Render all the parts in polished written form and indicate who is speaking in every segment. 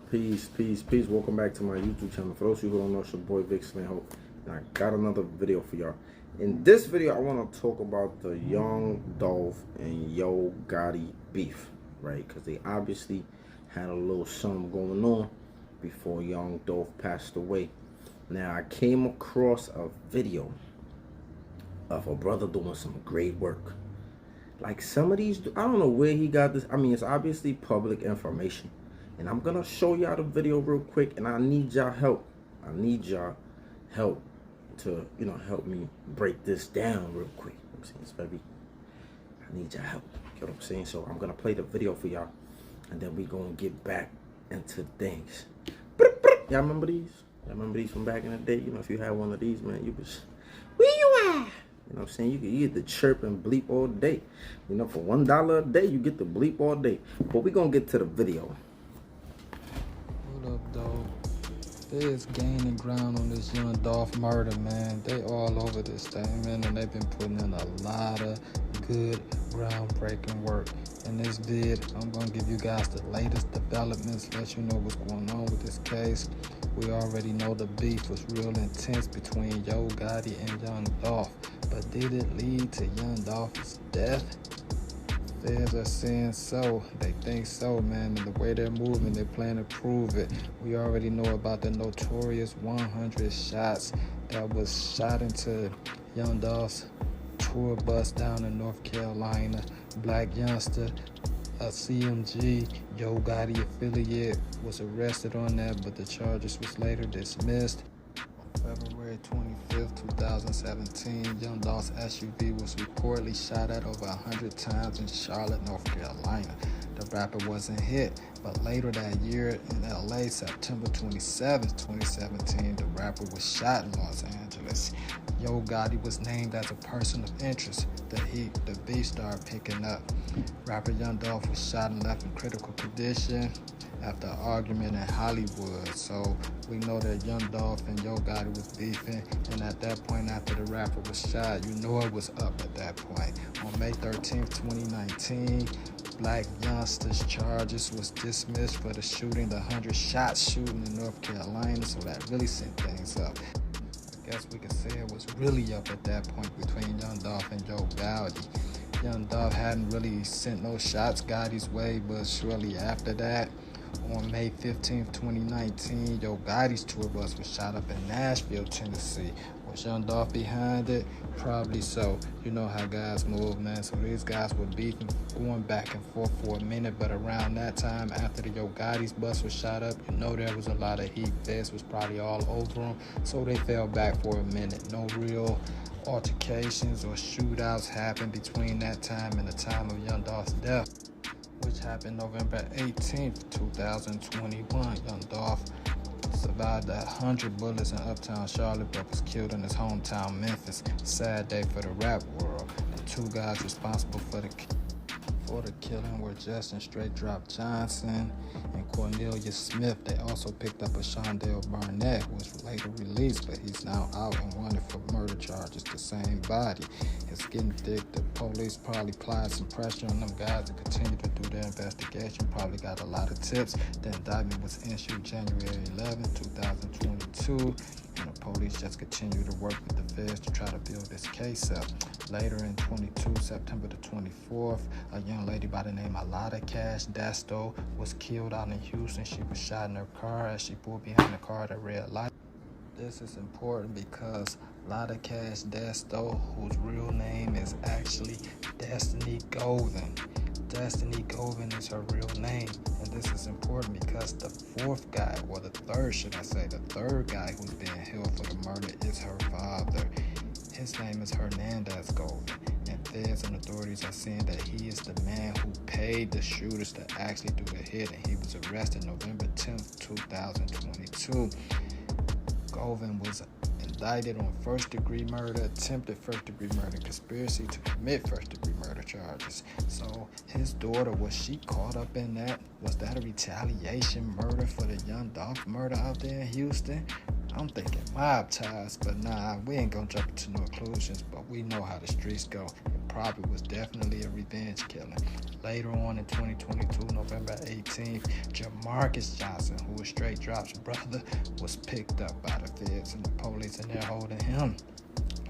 Speaker 1: Peace, peace, peace. Welcome back to my YouTube channel. For those of you who don't know, it's your boy Vic Slim Hope. And I got another video for y'all. In this video, I want to talk about the Young Dolph and Yo Gotti beef, right? Because they obviously had a little something going on before Young Dolph passed away. Now, I came across a video of a brother doing some great work. Like some of these, I don't know where he got this. I mean, it's obviously public information. And I'm gonna show y'all the video real quick, and I need y'all help. I need y'all help to, help me break this down real quick. You know what I'm saying? It's very, I need y'all help. You know what I'm saying? So I'm gonna play the video for y'all, and then we gonna get back into things. Y'all remember these? Y'all remember these from back in the day? You know, if you had one of these, man, you was, where you at? You know what I'm saying? You get the chirp and bleep all day. You know, for $1 a day, you get the bleep all day. But we gonna get to the video.
Speaker 2: Up, though. They is gaining ground on this Young Dolph murder, man. They all over this thing, man, and they've been putting in a lot of good, groundbreaking work. In this vid, I'm gonna give you guys the latest developments, let you know what's going on with this case. We already know the beef was real intense between Yo Gotti and Young Dolph, but did it lead to Young Dolph's death? Feds are saying so. They think so, man. And the way they're moving, they plan to prove it. We already know about the notorious 100 shots that was shot into Young Dolph's tour bus down in North Carolina. Black youngster, a CMG Yo Gotti affiliate, was arrested on that, but the charges was later dismissed. February 25th, 2017, Young Dolph's SUV was reportedly shot at over 100 times in Charlotte, North Carolina. The rapper wasn't hit, but later that year in LA, September 27th, 2017, the rapper was shot in Los Angeles. Yo Gotti was named as a person of interest. The beef started picking up. Rapper Young Dolph was shot and left in critical condition after an argument in Hollywood. So we know that Young Dolph and Yo Gotti was beefing, and at that point after the rapper was shot, you know it was up at that point. On May 13th, 2019, Black youngster's charges was dismissed for the shooting, the 100 shot shooting in North Carolina, so that really sent things up. I guess we could say it was really up at that point between Young Dolph and Yo Gotti. Young Dolph hadn't really sent no shots Gotti's way, but shortly after that, on May 15th, 2019, Yo Gotti's tour bus was shot up in Nashville, Tennessee. Was Young Dolph behind it? Probably so. You know how guys move, man. So these guys were beefing, going back and forth for a minute, but around that time, after the Yo Gotti's bus was shot up, you know there was a lot of heat. Feds was probably all over them, so they fell back for a minute. No real altercations or shootouts happened between that time and the time of Young Dolph's death, which happened November 18th, 2021. Young Dolph survived 100 bullets in uptown Charlotte, but was killed in his hometown Memphis. Sad day for the rap world. The two guys responsible for the killing were Justin Straight Drop Johnson and Cornelia Smith. They also picked up a Shondell Barnett, who was later released, but he's now out and wanted for murder charges. The same body. It's getting thick. The police probably applied some pressure on them guys to continue to do their investigation. Probably got a lot of tips. The indictment was issued January 11, 2022. And the police just continue to work with the feds to try to build this case up. Later in September the 24th, a young lady by the name of Lotta Cash Dasto was killed out in Houston. She was shot in her car as she pulled behind the car at a red light. This is important because Lotta Cash Dasto, whose real name is actually Destiny Golden. Destiny Golden is her real name, and this is important because the fourth guy, or the third guy who's being held for the murder is her father. His name is Hernandez Golden, and feds and authorities are saying that he is the man who paid the shooters to actually do the hit, and he was arrested November 10th, 2022. Golden was indicted on first-degree murder, attempted first-degree murder, conspiracy to commit first-degree murder charges. So his daughter, was she caught up in that? Was that a retaliation murder for the Young Dolph murder out there in Houston? I'm thinking mob ties, but nah, we ain't gonna jump into no conclusions, but we know how the streets go. probably was definitely a revenge killing. Later on in 2022, November 18th, Jamarcus Johnson, who was Straight Drop's brother, was picked up by the feds and the police, and they're holding him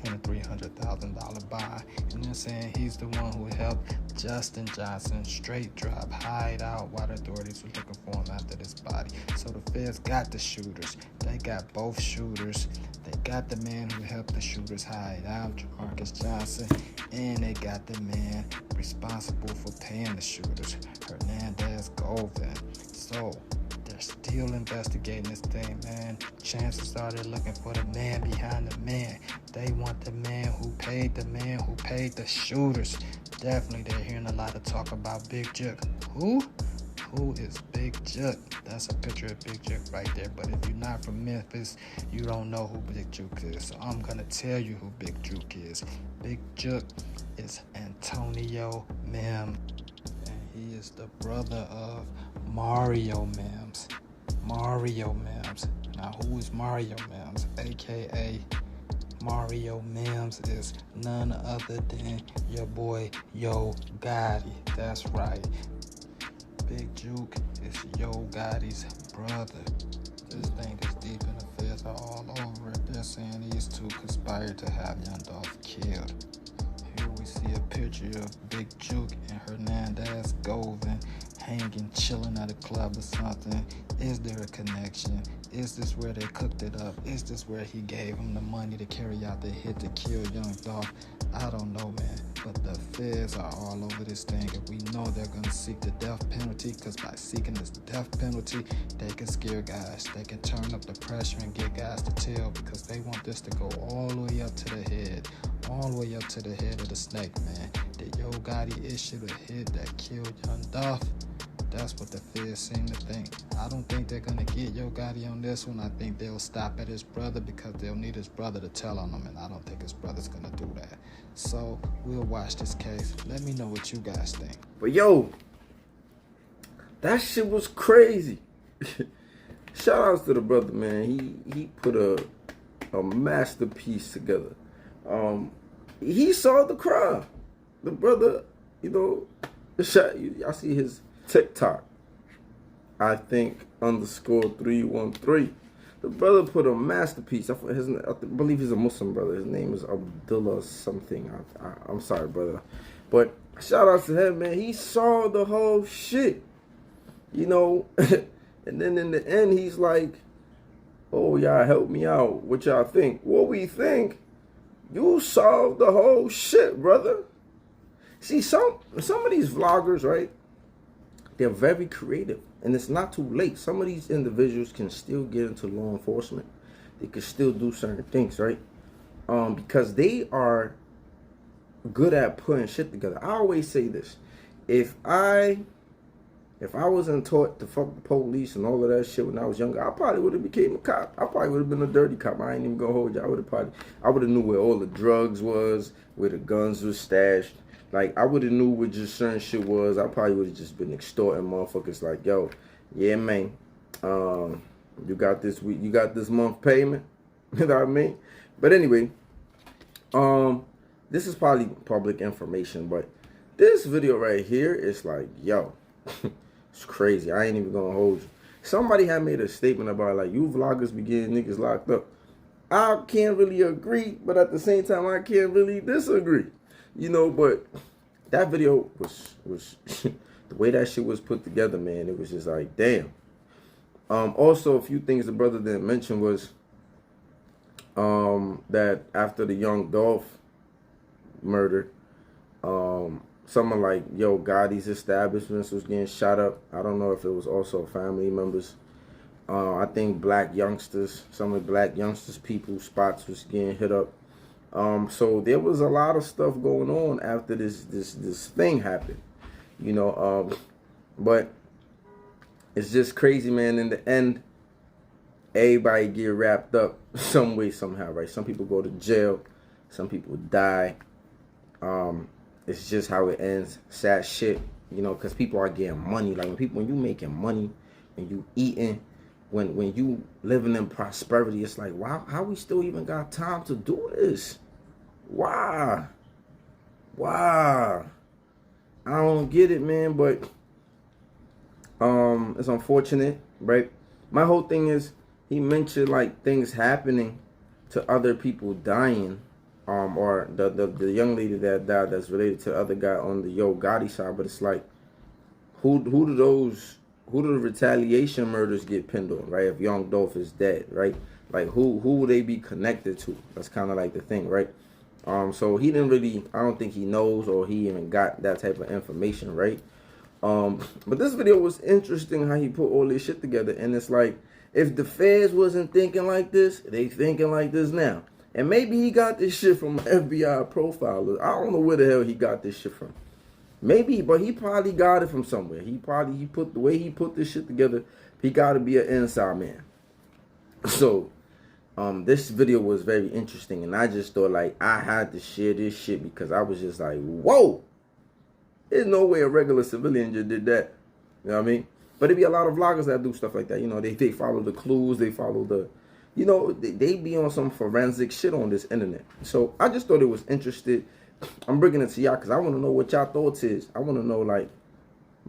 Speaker 2: on a $300,000 bond. And they're saying he's the one who helped Justin Johnson, Straight Drop, hide out while the authorities were looking for him after this body. So the feds got the shooters. They got both shooters. They got the man who helped the shooters hide out, Jamarcus Johnson, and they got the man responsible for paying the shooters, Hernandez Govan. So they're still investigating this thing, man. Chances are they're looking for the man behind the man. They want the man who paid the shooters. Definitely they're hearing a lot of talk about Big Juk. Who? Who is Big Juk? That's a picture of Big Juk right there. But if you're not from Memphis, you don't know who Big Juk is. So I'm going to tell you who Big Juk is. Big Juk is Antonio Mims. And he is the brother of Mario Mims. Mario Mims. Now, who is Mario Mims? AKA Mario Mims is none other than your boy Yo Gotti. That's right. Big Juk is Yo Gotti's brother. This thing is deep in the feds are all over it. They're saying these two conspired to have Young Dolph killed. Here we see a picture of Big Juk and Hernandez Govan hanging, chilling at a club or something. Is there a connection? Is this where they cooked it up? Is this where he gave him the money to carry out the hit to kill Young Dolph? I don't know, man. But the feds are all over this thing, and we know they're going to seek the death penalty, because by seeking this death penalty, they can scare guys. They can turn up the pressure and get guys to tell, because they want this to go all the way up to the head. All the way up to the head of the snake, man. Did Yo Gotti issue the hit that killed Young Dolph? That's what the feds seem to think. I don't think they're going to get Yo Gotti on this one. I think they'll stop at his brother, because they'll need his brother to tell on him, and I don't think his brother's going to do that. So we'll watch this case. Let me know what you guys think.
Speaker 1: But yo, that shit was crazy. Shout outs to the brother, man. He put a masterpiece together. He saw the crime. The brother, you know, I see his TikTok, I think _313. The brother put a masterpiece. I believe he's a Muslim brother. His name is Abdullah something. I'm sorry, brother. But shout out to him, man. He saw the whole shit, you know. And then in the end, he's like, oh, y'all help me out. What y'all think? What we think? You solved the whole shit, brother. See, some of these vloggers, right? They're very creative, and it's not too late. Some of these individuals can still get into law enforcement. They can still do certain things, right? Because they are good at putting shit together. I always say this: if I wasn't taught to fuck the police and all of that shit when I was younger, I probably would have became a cop. I probably would have been a dirty cop. I ain't even gonna hold you. I would have knew where all the drugs was, where the guns was stashed. Like, I would have knew what just certain shit was. I probably would have just been extorting motherfuckers like, yo, yeah, man, you got this week, you got this month payment. You know what I mean? But anyway, this is probably public information, but this video right here is like, yo, it's crazy. I ain't even gonna hold you. Somebody had made a statement about, like, you vloggers be getting niggas locked up. I can't really agree, but at the same time, I can't really disagree. You know, but that video was the way that shit was put together, man. It was just like, damn. Also, a few things the brother didn't mention was that after the Young Dolph murder, someone like Yo Gotti's establishments was getting shot up. I don't know if it was also family members. I think black youngsters, some of the black youngsters people's spots was getting hit up. So there was a lot of stuff going on after this thing happened, you know, but it's just crazy, man. In the end, everybody get wrapped up some way, somehow, right? Some people go to jail, some people die. It's just how it ends. Sad shit, you know, because people are getting money. Like, when you making money, when you eating, when you living in prosperity, it's like, wow, how we still even got time to do this? Why? wow. I don't get it, man, but it's unfortunate, right? My whole thing is he mentioned like things happening to other people dying, or the young lady that died that's related to the other guy on the Yo Gotti side, but it's like who do the retaliation murders get pinned on, right? If Young Dolph is dead, right? Like who will they be connected to? That's kind of like the thing, right? So he didn't really, I don't think he knows or he even got that type of information, right? But this video was interesting how he put all this shit together, and it's like if the feds wasn't thinking like this, they thinking like this now. And maybe he got this shit from FBI profiler. I don't know where the hell he got this shit from. Maybe, but he probably got it from somewhere. He put the way he put this shit together, he gotta be an inside man. So this video was very interesting, and I just thought like I had to share this shit because I was just like, whoa, there's no way a regular civilian just did that. You know what I mean? But there be a lot of vloggers that do stuff like that. You know, they follow the clues, they follow the, you know, they be on some forensic shit on this internet. So I just thought it was interesting. I'm bringing it to y'all because I want to know what y'all thoughts is. I want to know like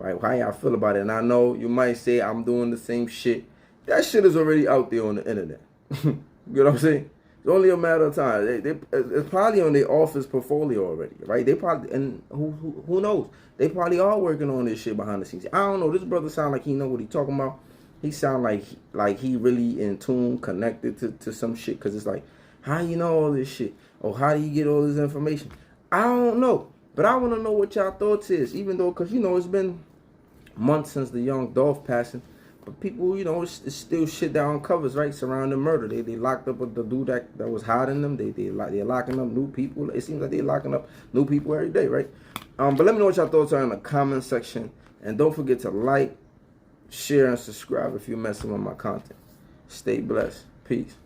Speaker 1: how y'all feel about it. And I know you might say I'm doing the same shit. That shit is already out there on the internet. You know what I'm saying? It's only a matter of time. It's probably on their office portfolio already, right? They probably, and who knows? They probably are working on this shit behind the scenes. I don't know. This brother sound like he know what he talking about. He sound like he really in tune, connected to some shit. Because it's like, how you know all this shit? Or how do you get all this information? I don't know. But I want to know what y'all thoughts is. Even though, because, you know, it's been months since the Young Dolph passing. But people, you know, it's still shit that uncovers, right? Surrounding murder. They locked up the dude that was hiding them. They're locking up new people. It seems like they're locking up new people every day, right? But let me know what y'all thoughts are in the comment section. And don't forget to like, share, and subscribe if you're messing with my content. Stay blessed. Peace.